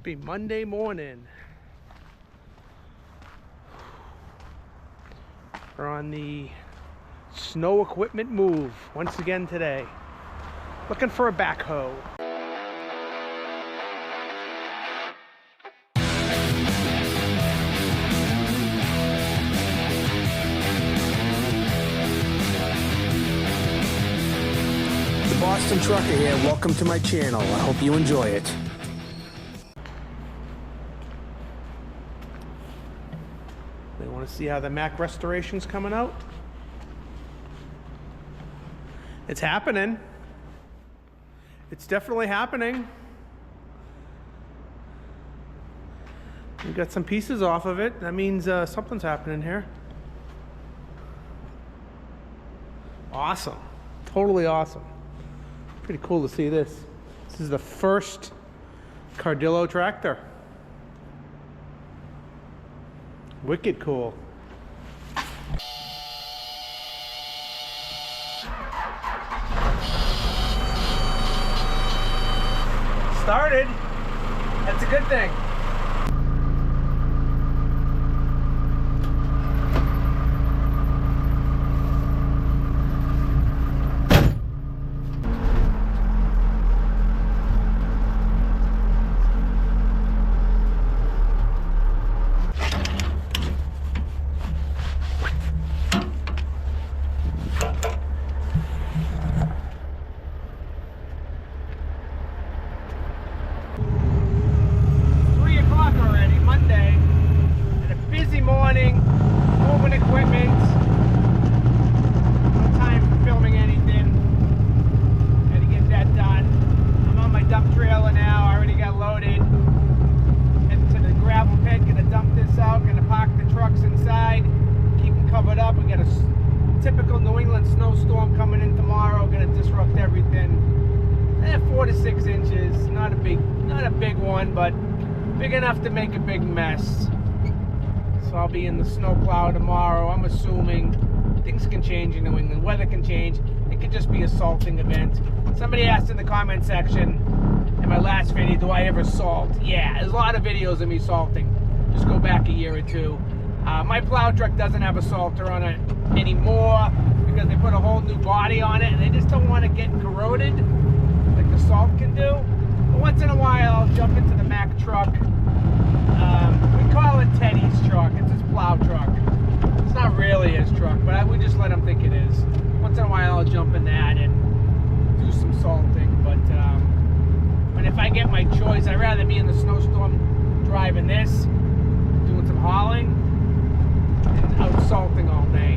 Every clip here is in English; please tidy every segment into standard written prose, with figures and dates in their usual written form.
Happy Monday morning. We're on the snow equipment move once again today. Looking for a backhoe. The Boston Trucker here. Welcome to my channel. I hope you enjoy it. They want to see how the Mac restoration's coming out. It's happening. It's definitely happening. We got some pieces off of it. That means something's happening here. Awesome. Totally awesome. Pretty cool to see this. This is the first Cardillo tractor. Wicked cool. Started. That's a good thing. Morning, moving equipment. No time for filming anything. Gotta get that done. I'm on my dump trailer now. I already got loaded. Heading to the gravel pit. Gonna dump this out. Gonna park the trucks inside. Keep them covered up. We got a typical New England snowstorm coming in tomorrow. Gonna disrupt everything. 4 to 6 inches. Not a big one, but big enough to make a big mess. So I'll be in the snowplow tomorrow. I'm assuming things can change in New England. Weather can change. It could just be a salting event. Somebody asked in the comment section in my last video, do I ever salt? Yeah, there's a lot of videos of me salting. Just go back a year or two. My plow truck doesn't have a salter on it anymore because they put a whole new body on it and they just don't want to get corroded like the salt can do. But once in a while, I'll jump into the Mac truck. We call it Teddy's truck. It's his plow truck. It's not really his truck, but we just let him think it is. Once in a while, I'll jump in that and do some salting. But if I get my choice, I'd rather be in the snowstorm driving this, doing some hauling, and out salting all day.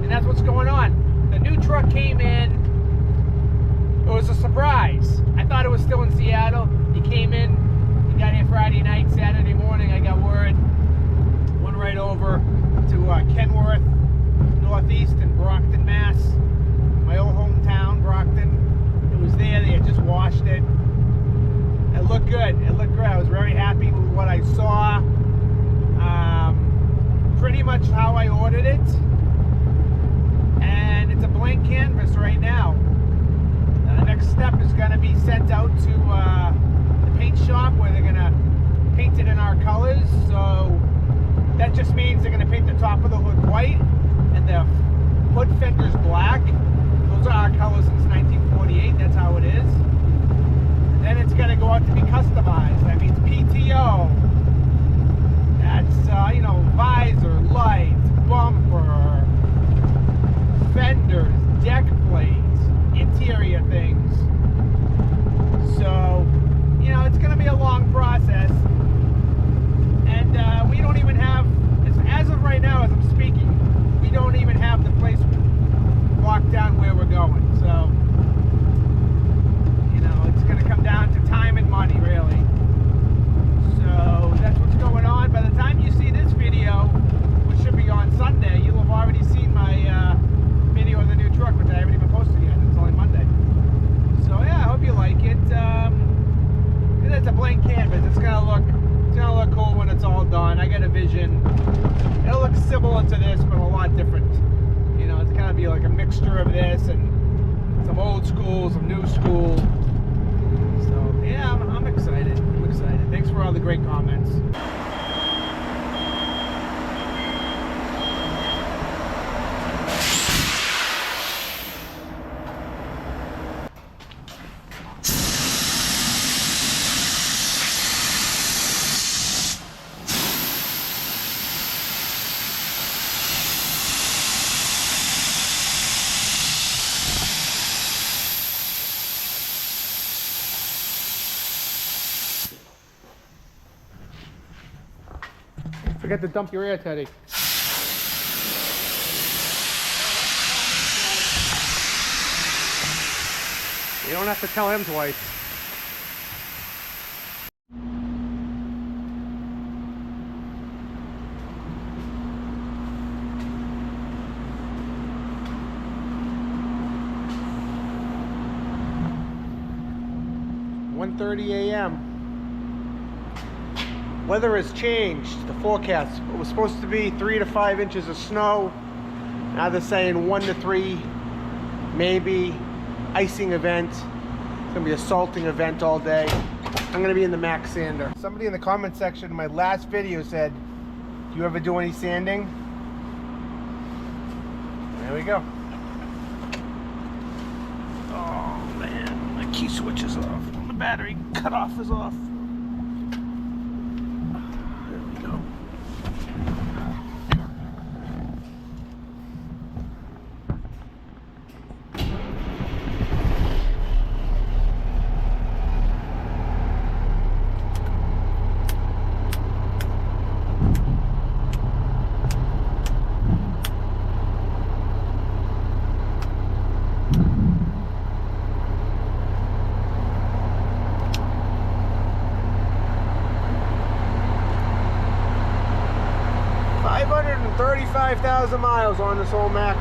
And that's what's going on. The new truck came in. It was a surprise. I thought it was still in Seattle. He came in. Got here Friday night, Saturday morning I got word. Went right over to Kenworth, Northeast in Brockton, Mass. My old hometown, Brockton. It was there, they had just washed it. It looked good, it looked great. I was very happy with what I saw. Pretty much how I ordered it. And it's a blank canvas right now. The next step is going to be sent out to paint shop where they're gonna paint it in our colors. So that just means they're gonna paint the top of the hood white and the hood fenders black. Those are our colors since 1948. That's how it is. And then it's gonna go out to be customized. That means PTO. That's visor, lights, bumper, fenders, deck plates, interior things. So it's going to be a long process, and we don't even have, as of right now, as I'm speaking, we don't even have the place locked down where we're going. So, it's going to come down to time and money, really. So that's what's going on. By the time you see this video, which should be on Sunday, you'll have already seen my video of the new truck, which I haven't even posted yet. It's only Monday. So yeah, I hope you like it. It's a blank canvas. It's gonna look cool when it's all done. I got a vision. It'll look similar to this, but a lot different. It's gonna be like a mixture of this and some old school, some new school. So yeah, I'm excited. forget to dump your air, Teddy. You don't have to tell him twice. .30 a.m. Weather has changed. The forecast, it was supposed to be 3 to 5 inches of snow. Now they're saying 1 to 3, maybe icing event. It's gonna be a salting event all day. I'm gonna be in the Max sander. Somebody in the comment section in my last video said, do you ever do any sanding? There we go. Oh man, my key switch is off. The battery cutoff is off. There we go. 35,000 miles on this old Mac.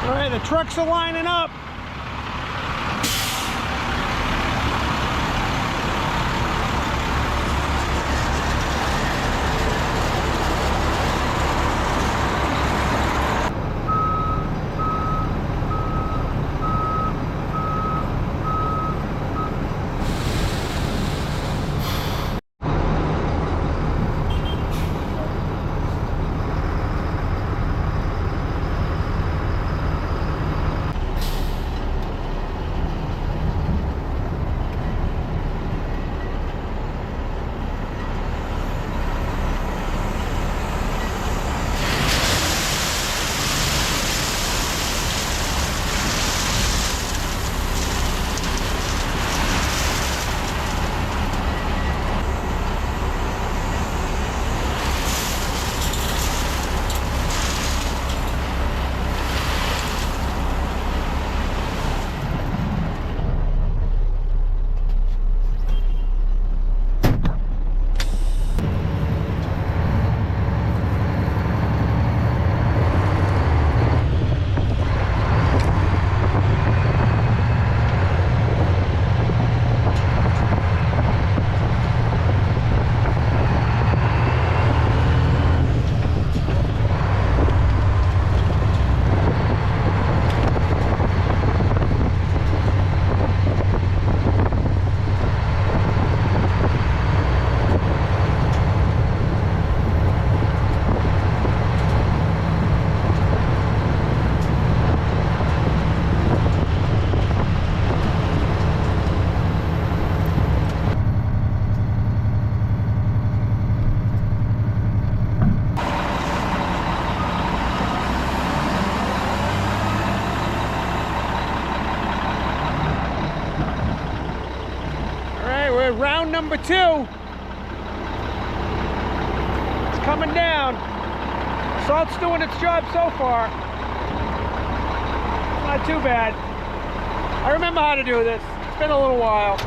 All right, the trucks are lining up. Round number 2. It's coming down. Salt's doing its job so far. Not too bad. I remember how to do this. It's been a little while.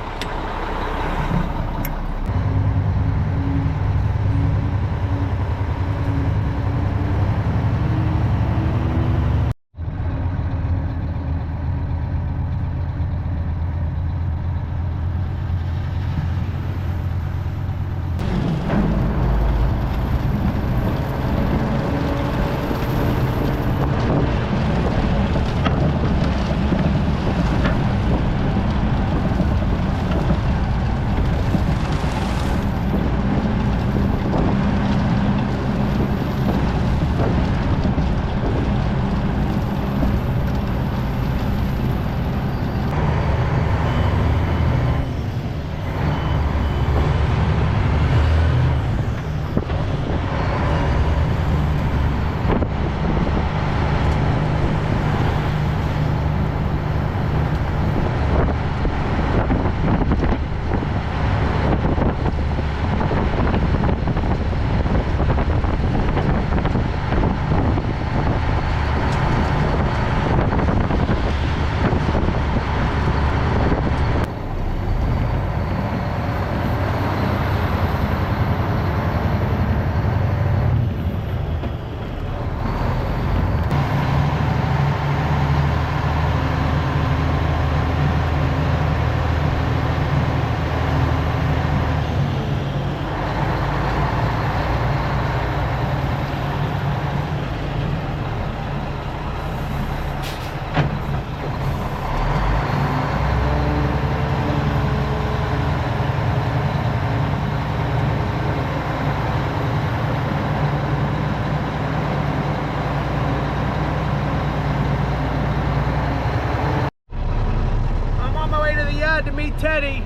Teddy,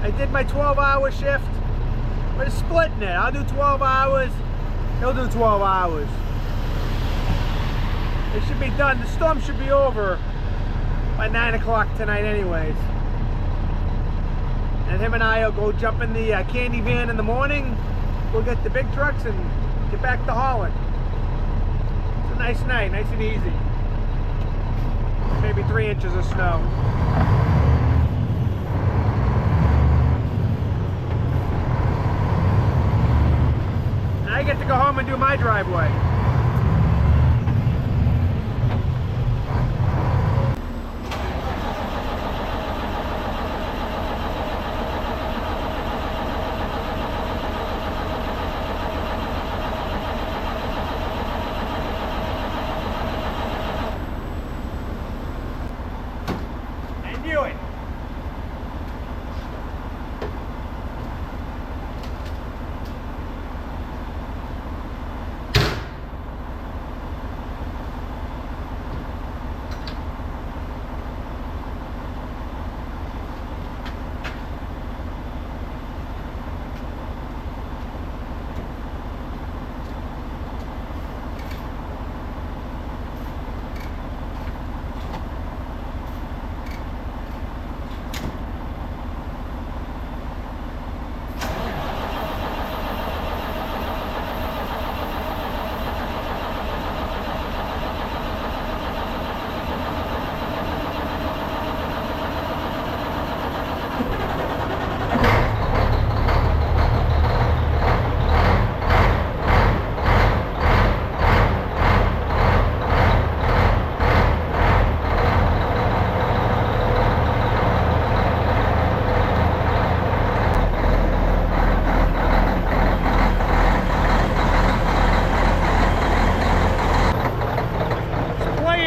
I did my 12-hour shift. We're splitting it. I'll do 12 hours. He'll do 12 hours. It should be done. The storm should be over by 9 o'clock tonight anyways. And him and I will go jump in the candy van in the morning. We'll get the big trucks and get back to Holland. It's a nice night, nice and easy. Maybe 3 inches of snow. I get to go home and do my driveway. I knew it.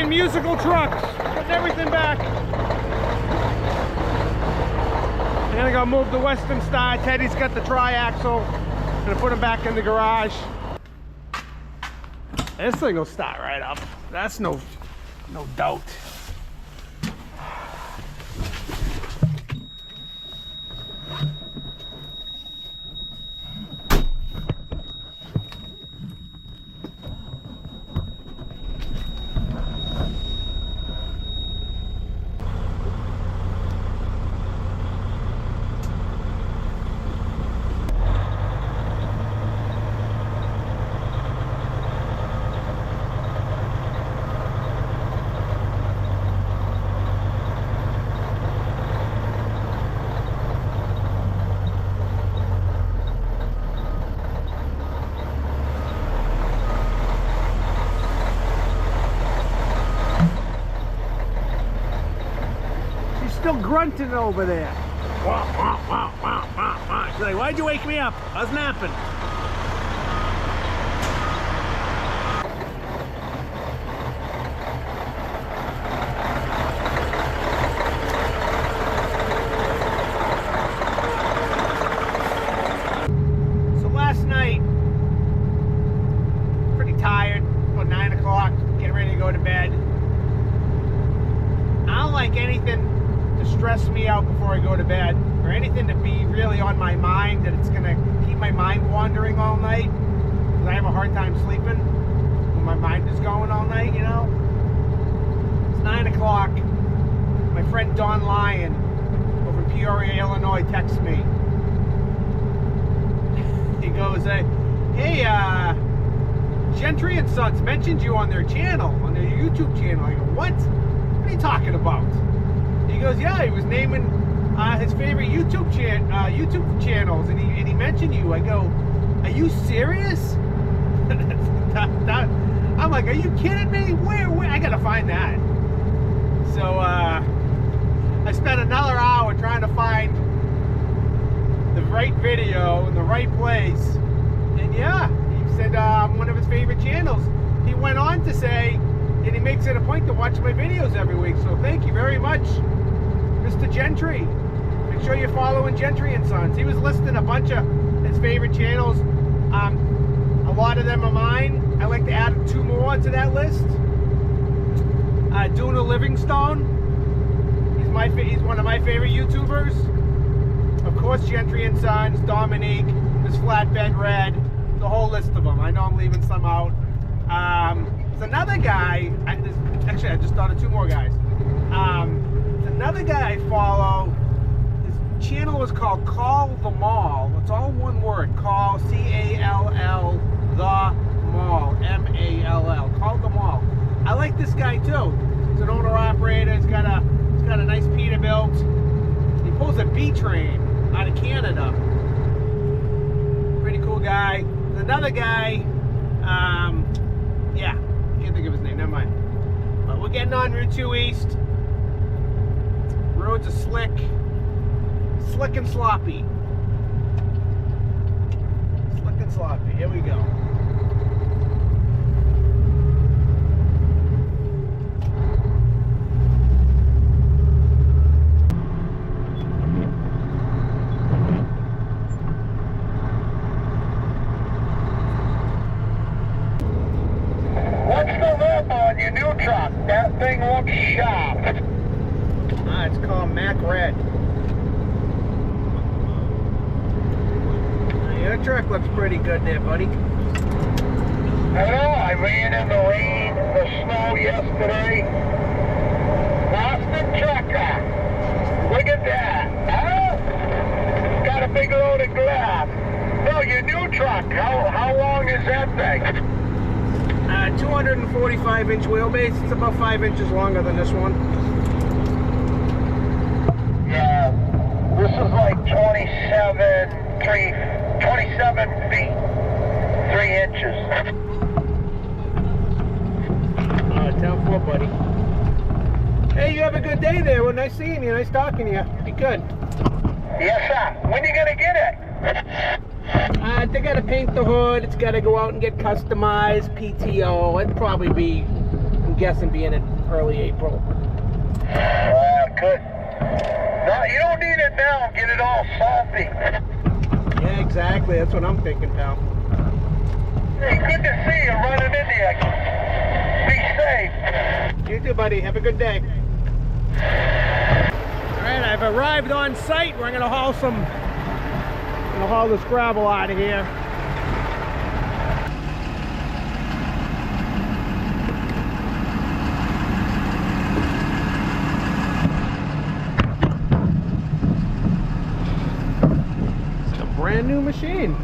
Musical trucks, putting everything back. I'm gonna go move the Western Star. Teddy's got the tri-axle. Gonna put him back in the garage. This thing will start right up. That's no doubt. Still grunting over there. Wah, wah, wah, wah, wah, wah. She's like, why'd you wake me up? I was napping. So last night, pretty tired, about 9 o'clock, getting ready to go to bed. I don't like anything to stress me out before I go to bed, or anything to be really on my mind, that it's gonna keep my mind wandering all night, because I have a hard time sleeping when my mind is going all night, you know. It's 9 o'clock. My friend Don Lyon over in Peoria, Illinois texts me. He goes, hey, Gentry and Sons mentioned you on their channel, on their YouTube channel. I go, what? What are you talking about? He goes, yeah, he was naming his favorite YouTube channels, and he mentioned you. I go, are you serious? I'm like, are you kidding me? Where? I gotta find that. So I spent another hour trying to find the right video in the right place, and yeah, he said I'm one of his favorite channels. He went on to say that he makes it a point to watch my videos every week. So thank you very much, Mr. Gentry. Make sure you're following Gentry and Sons. He was listing a bunch of his favorite channels. A lot of them are mine. I like to add 2 more to that list. Duna Livingstone. He's He's one of my favorite YouTubers. Of course, Gentry and Sons, Dominique, this Flatbed Red, the whole list of them. I know I'm leaving some out. There's another guy. Actually, I just thought of two more guys. There's another guy I follow. His channel is called Call the Mall. It's all one word. Call, C-A-L-L, the Mall, M-A-L-L. Call the Mall. I like this guy too. He's an owner-operator. He's got a nice Peterbilt. He pulls a B train out of Canada. Pretty cool guy. There's another guy. Yeah, can't think of his name. Never mind. But we're getting on Route 2 East. Roads are slick and sloppy. Slick and sloppy. Here we go. Your new truck, that thing looks sharp. It's called Mac Red. Your truck looks pretty good there, buddy. I know, I ran in the rain, the snow yesterday. Boston trucker. Look at that. Huh? Got a big load of glass. No, your new truck, how long is that thing? 245-inch wheelbase. It's about 5 inches longer than this one. Yeah, this is like 27 feet, 3 inches. 10-4, buddy. Hey, you have a good day there. Well, nice seeing you. Nice talking to you. Be good. Yes, sir. When are you going to get it? They got to paint the hood. It's got to go out and get customized. PTO. It'd probably be, I'm guessing, be in early April. Good. No, you don't need it now. Get it all salty. Yeah, exactly. That's what I'm thinking, pal. Hey, good to see you running in there. Be safe. You too, buddy. Have a good day. All right, I've arrived on site. We're going to haul this gravel out of here. It's a brand new machine.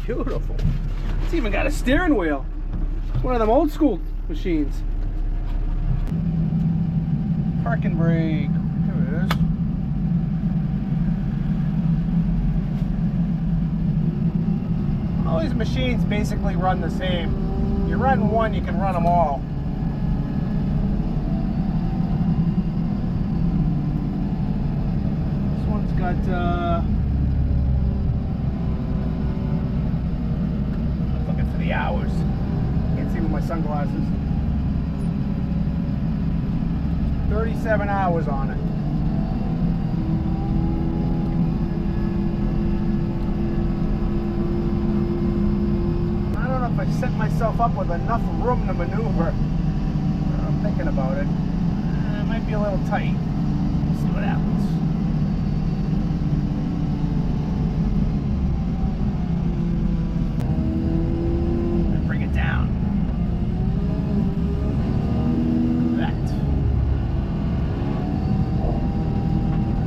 Beautiful. It's even got a steering wheel. It's one of them old school machines. Parking brake. There it is. All these machines basically run the same. You run one, you can run them all. This one's got I'm looking for the hours. Can't see with my sunglasses. 37 hours on it. I set myself up with enough room to maneuver. I'm thinking about it. It might be a little tight. We'll see what happens. And bring it down. Like that.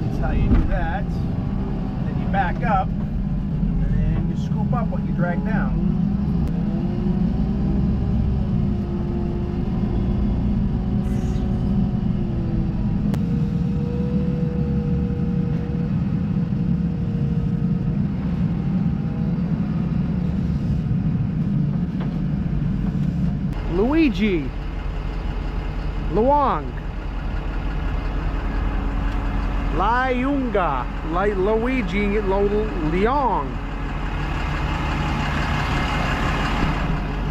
That's how you do that. Then you back up, and then you scoop up what you drag down. Luigi, Luang, Lyunga, Luigi, Leong.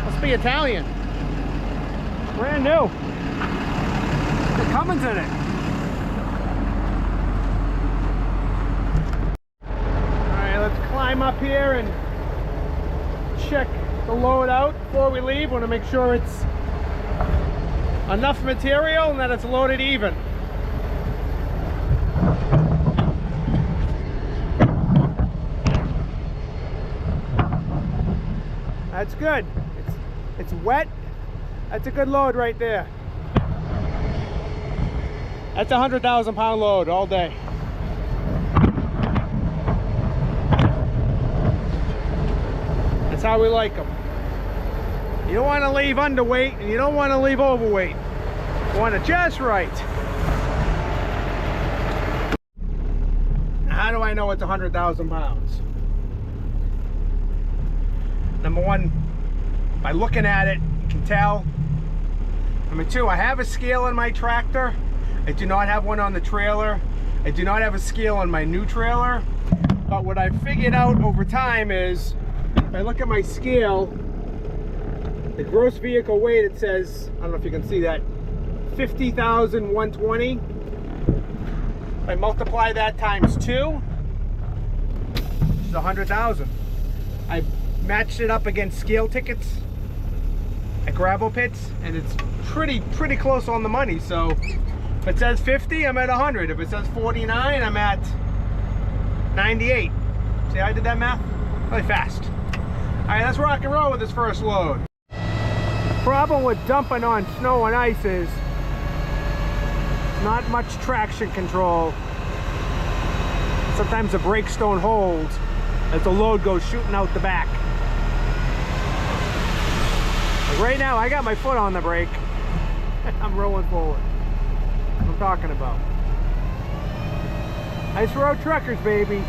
Must be Italian. Brand new. The Cummins in it. Alright, let's climb up here and check the load out before we leave. Want to make sure it's enough material and that it's loaded even. That's good. It's wet. That's a good load right there. That's a 100,000 pound load all day. That's how we like them. You don't want to leave underweight and you don't want to leave overweight. You want it just right. Now, how do I know it's 100,000 pounds? Number one, by looking at it, you can tell. Number two, I have a scale on my tractor. I do not have one on the trailer. I do not have a scale on my new trailer. But what I've figured out over time is, if I look at my scale, the gross vehicle weight, it says, I don't know if you can see that, 50,120. If I multiply that times 2, it's 100,000. I matched it up against scale tickets at gravel pits, and it's pretty close on the money. So if it says 50, I'm at 100. If it says 49, I'm at 98. See how I did that math? Really fast. All right, let's rock and roll with this first load. The problem with dumping on snow and ice is not much traction control. Sometimes the brakes don't hold as the load goes shooting out the back. Like right now, I got my foot on the brake. I'm rolling forward. That's what I'm talking about. Ice road truckers, baby.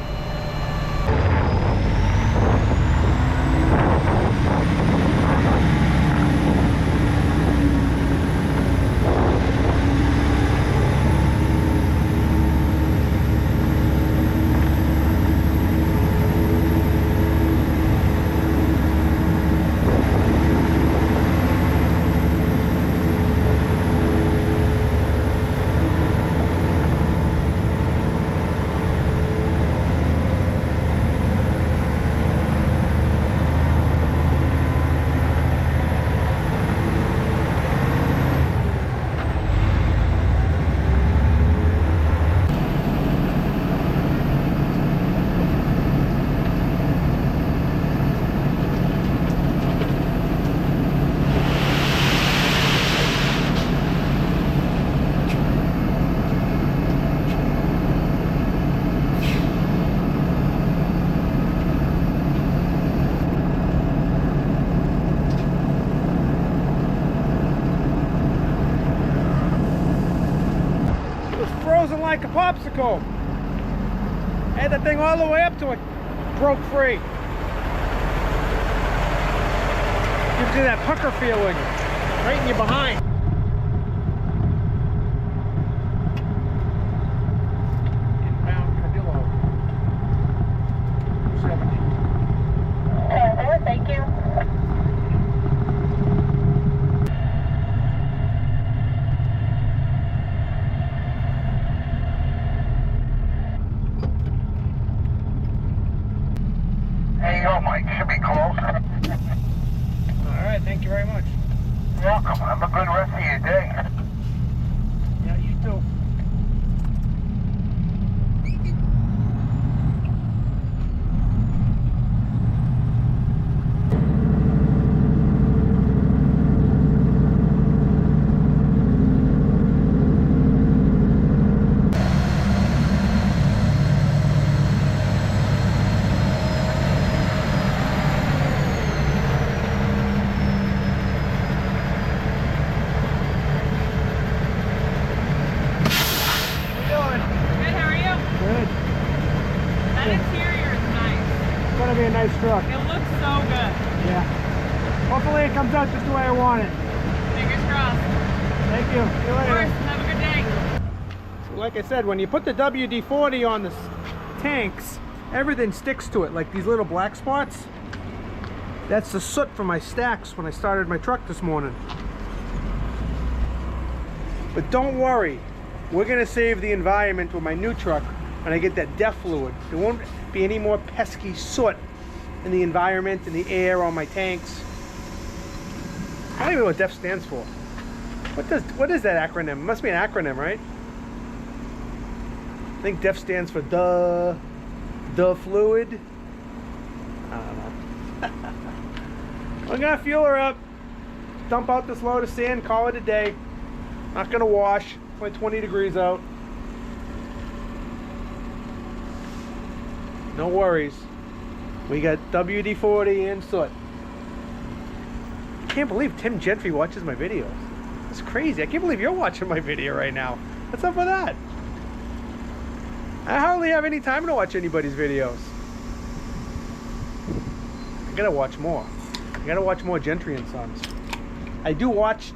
Like a popsicle. Had that thing all the way up to it. Broke free. Gives you that pucker feeling right in your behind. Inbound Cadillo. 270. Thank you. Mike, should be close. Alright, thank you very much. You're welcome. Have a good rest of your day. Yeah, you too. Be a nice truck. It looks so good. Yeah. Hopefully it comes out just the way I want it. Fingers crossed. Thank you. See you Of later. course. Have a good day. So like I said, when you put the WD-40 on the tanks, everything sticks to it, like these little black spots. That's the soot from my stacks when I started my truck this morning. But don't worry, we're gonna save the environment with my new truck when I get that DEF fluid. There won't be any more pesky soot in the environment, in the air, on my tanks. I don't even know what DEF stands for. What is that acronym? It must be an acronym, right? I think DEF stands for the fluid. I don't know. We're gonna fuel her up, dump out this load of sand, call it a day. Not gonna wash. It's like 20 degrees out. No worries. We got WD-40 and soot. I can't believe Tim Gentry watches my videos. It's crazy. I can't believe you're watching my video right now. What's up with that? I hardly have any time to watch anybody's videos. I gotta watch more. I gotta watch more Gentry and Sons. I do watch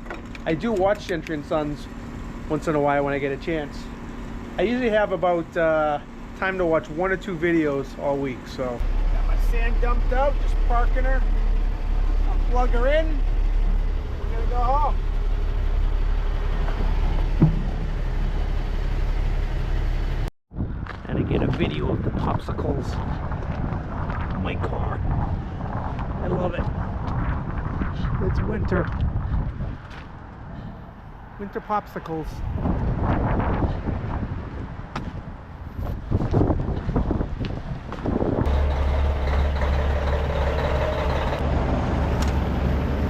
Gentry and Sons once in a while when I get a chance. I usually have about time to watch 1 or 2 videos all week. So got my sand dumped out, just parking her. I'll plug her in. We're gonna go home. And I get a video of the popsicles in my car. I love it. It's winter. Winter popsicles.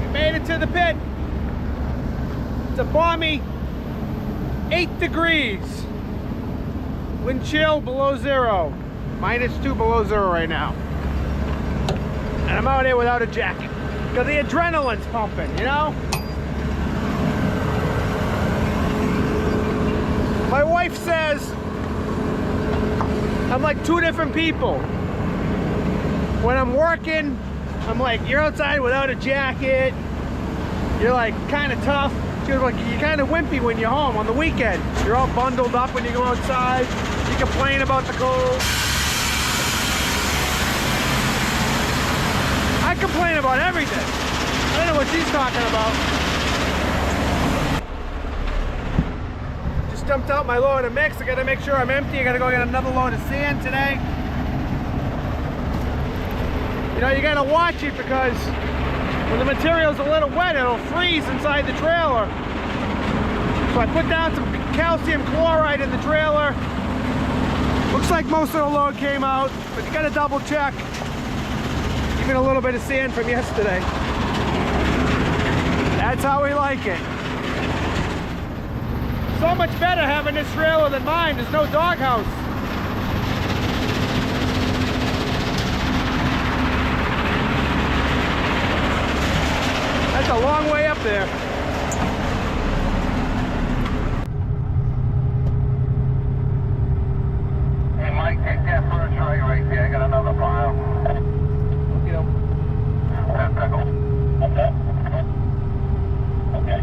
We made it to the pit. It's a balmy 8 degrees. Wind chill below 0. -2 below 0 right now. And I'm out here without a jacket. Because the adrenaline's pumping, you know? My wife says I'm like 2 different people. When I'm working, I'm like, you're outside without a jacket. You're like kind of tough. She was like, you're kind of wimpy when you're home on the weekend. You're all bundled up when you go outside. You complain about the cold. I complain about everything. I don't know what she's talking about. Just dumped out my load of mix. I gotta make sure I'm empty. I gotta go get another load of sand today. You know, you gotta watch it because when the material's a little wet, it'll freeze inside the trailer. So I put down some calcium chloride in the trailer. Looks like most of the load came out, but you gotta double check. Even a little bit of sand from yesterday. That's how we like it. So much better having this trailer than mine. There's no doghouse. That's a long way up there. Hey Mike, take that first right there. I got another pile. Okay.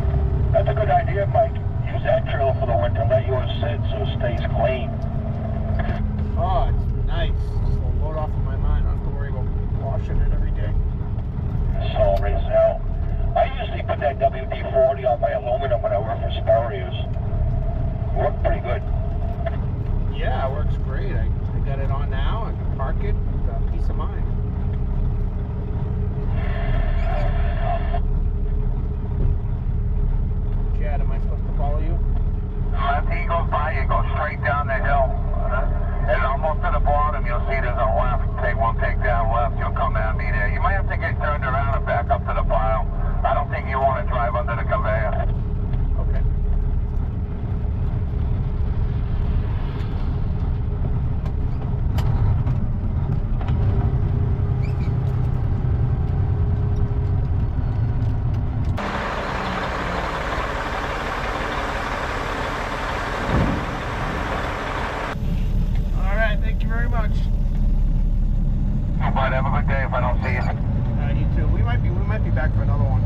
That's a good idea, Mike. Use that trailer for the winter. Let yours sit so it stays clean. Oh, it's nice. Just a load off of my mind. I don't have to worry about washing it every day. So, Rizal, I usually put that WD-40 on my aluminum when I work for Spurriers. Worked pretty good. Yeah, it works great. I got it on now. I can park it with peace of mind. Chad, am I supposed to follow you? After he goes by, you go straight down the hill. And almost to the bottom, you'll see there's a left. Take one, take down left. You'll come at me there. You might have to get turned around and back up to the pile. I don't think you want to drive under the conveyor. Okay. All right, thank you very much. But have a good day if I don't see you. You too. We might be back for another one.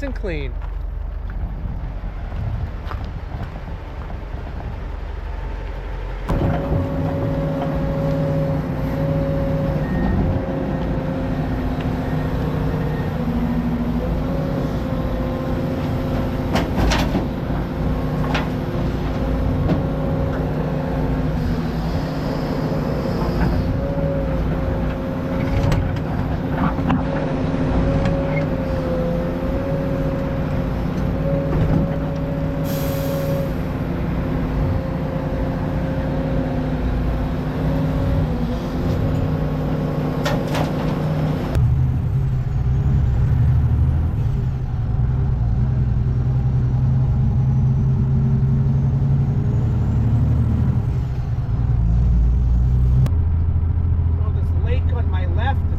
and clean.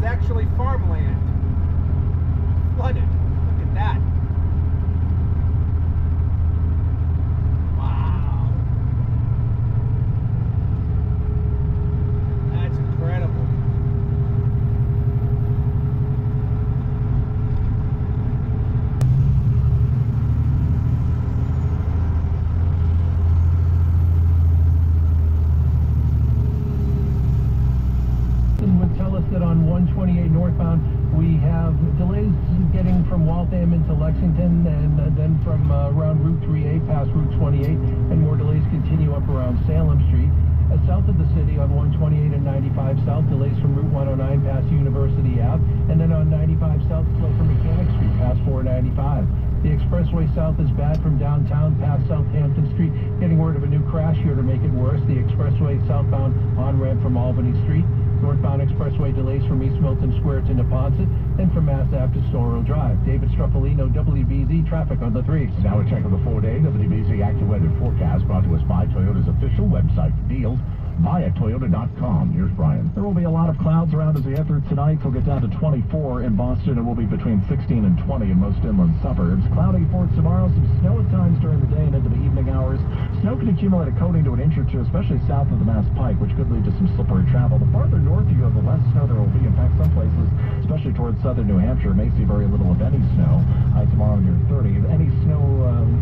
Actually farmland. Flooded. Look at that. Wow. That's incredible. Would tell us that on 128 northbound we have delays getting from Waltham into Lexington, and then from around Route 3A past Route 28, and more delays continue up around Salem Street. South of the city on 128 and 95 south, delays from Route 109 past University Ave, and then on 95 south, delay from Mechanic Street past 495. The expressway south is bad from downtown past Southampton Street. Getting word of a new crash here to make it worse. The expressway southbound on-ramp from Albany Street. Northbound expressway delays from East Milton Square to Neponset, and from Mass Ave to Sorrel Drive. David Struffalino, WBZ traffic on the 3s. Now a check of the 4-day WBZ AccuWeather forecast brought to us by Toyota's official website for deals. Buy at Toyota.com. Here's Brian. There will be a lot of clouds around as we head through tonight. We'll get down to 24 in Boston. It will be between 16 and 20 in most inland suburbs. Cloudy for tomorrow. Some snow at times during the day and into the evening hours. Snow can accumulate a coating to an inch or two, especially south of the Mass Pike, which could lead to some slippery travel. The farther north you go, the less snow there will be. In fact, some places, especially towards southern New Hampshire, may see very little of any snow. High tomorrow near 30. If any snow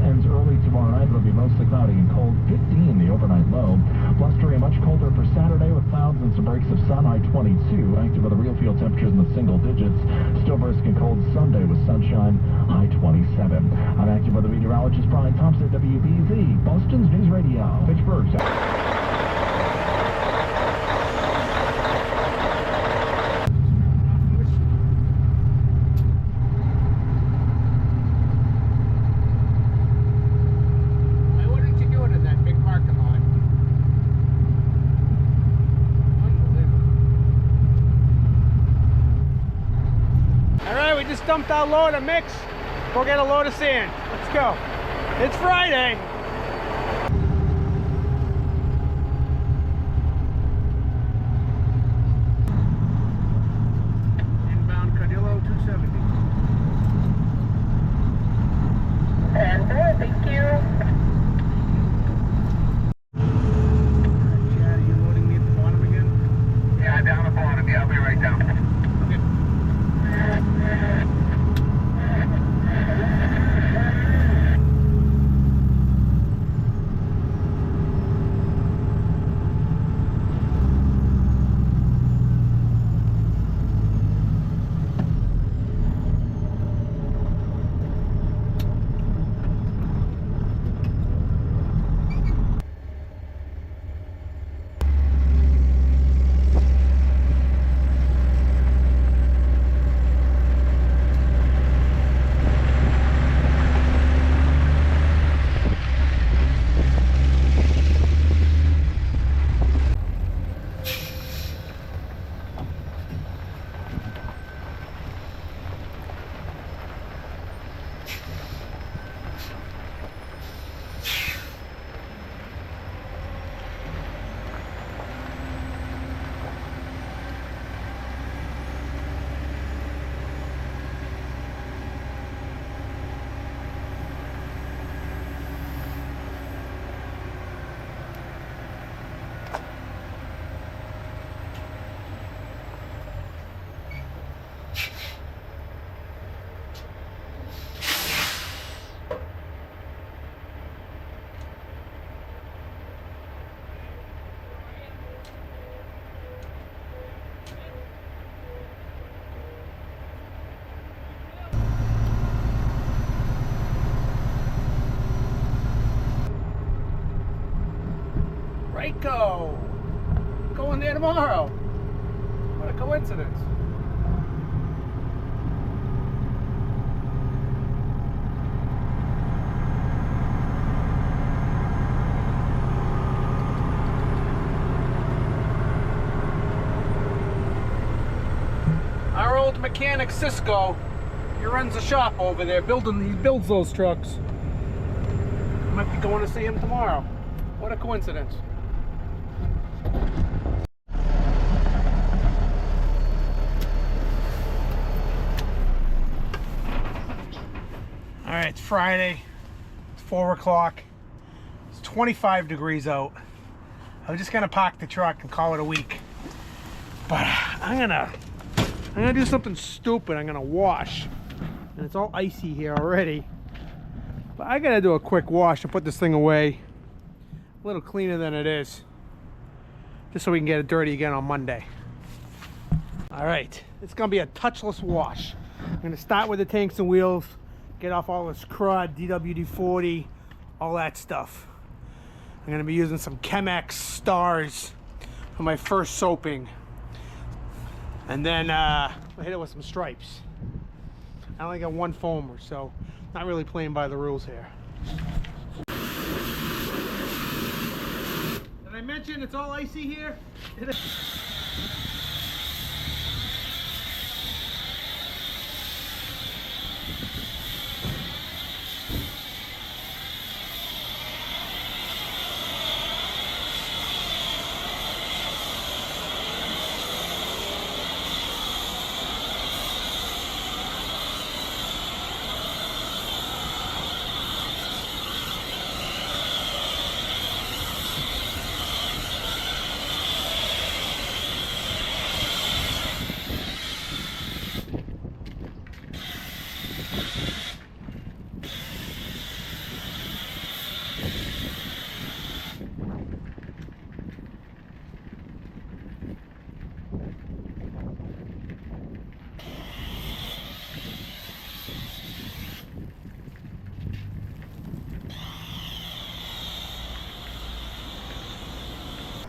ends early tomorrow night, it'll be mostly cloudy and cold. 15 the overnight low. Blustery and much colder for Saturday with clouds and some breaks of sun. High 22. Active with the real field temperatures in the single digits. Still brisk and cold Sunday with sunshine. High 27. I'm active weather meteorologist Brian Thompson, WBZ, Boston's News Radio. Pittsburgh. Just dumped our load of mix. Go get a load of sand. Let's go. It's Friday. Inbound Cadillo 270. And thank you. Chad, are you loading me at the bottom again? Yeah, down the bottom. Yeah, I'll be right down. Okay. Reiko. Going there tomorrow. What a coincidence. Our old mechanic Cisco, he runs a shop over there. He builds those trucks. Might be going to see him tomorrow. What a coincidence. All right, it's Friday. It's 4 o'clock. It's 25 degrees out. I was just gonna park the truck and call it a week, but I'm gonna do something stupid. I'm gonna wash, and it's all icy here already. But I gotta do a quick wash to put this thing away a little cleaner than it is, just so we can get it dirty again on Monday. All right, it's gonna be a touchless wash. I'm gonna start with the tanks and wheels, get off all this crud, DWD-40, all that stuff. I'm gonna be using some chem-x stars for my first soaping. And then I'll hit it with some stripes. I only got one foamer, so not really playing by the rules here. Did I mention it's all icy here?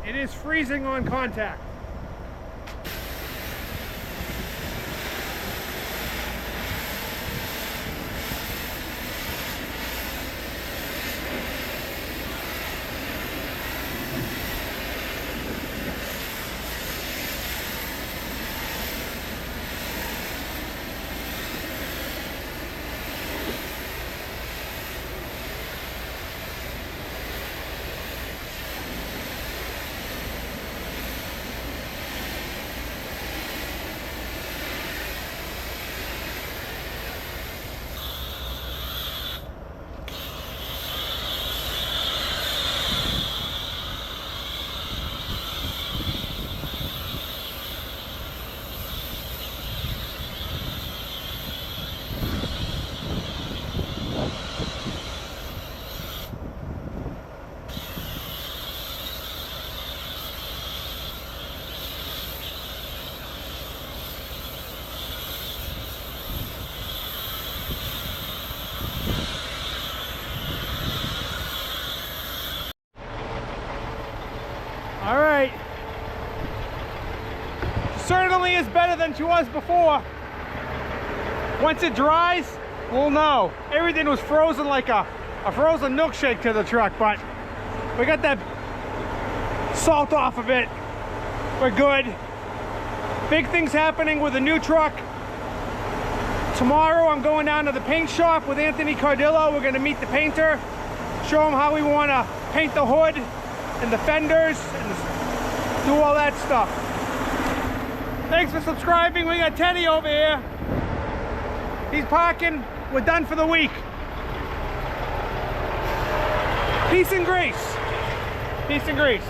It is freezing on contact. All right. Certainly is better than she was before. Once it dries, we'll know. Everything was frozen like a frozen milkshake to the truck, but we got that salt off of it. We're good. Big things happening with the new truck. Tomorrow I'm going down to the paint shop with Anthony Cardillo. We're gonna meet the painter, show him how we wanna paint the hood and the fenders and do all that stuff. Thanks for subscribing. We got Teddy over here. He's parking. We're done for the week. Peace and grace. Peace and grace.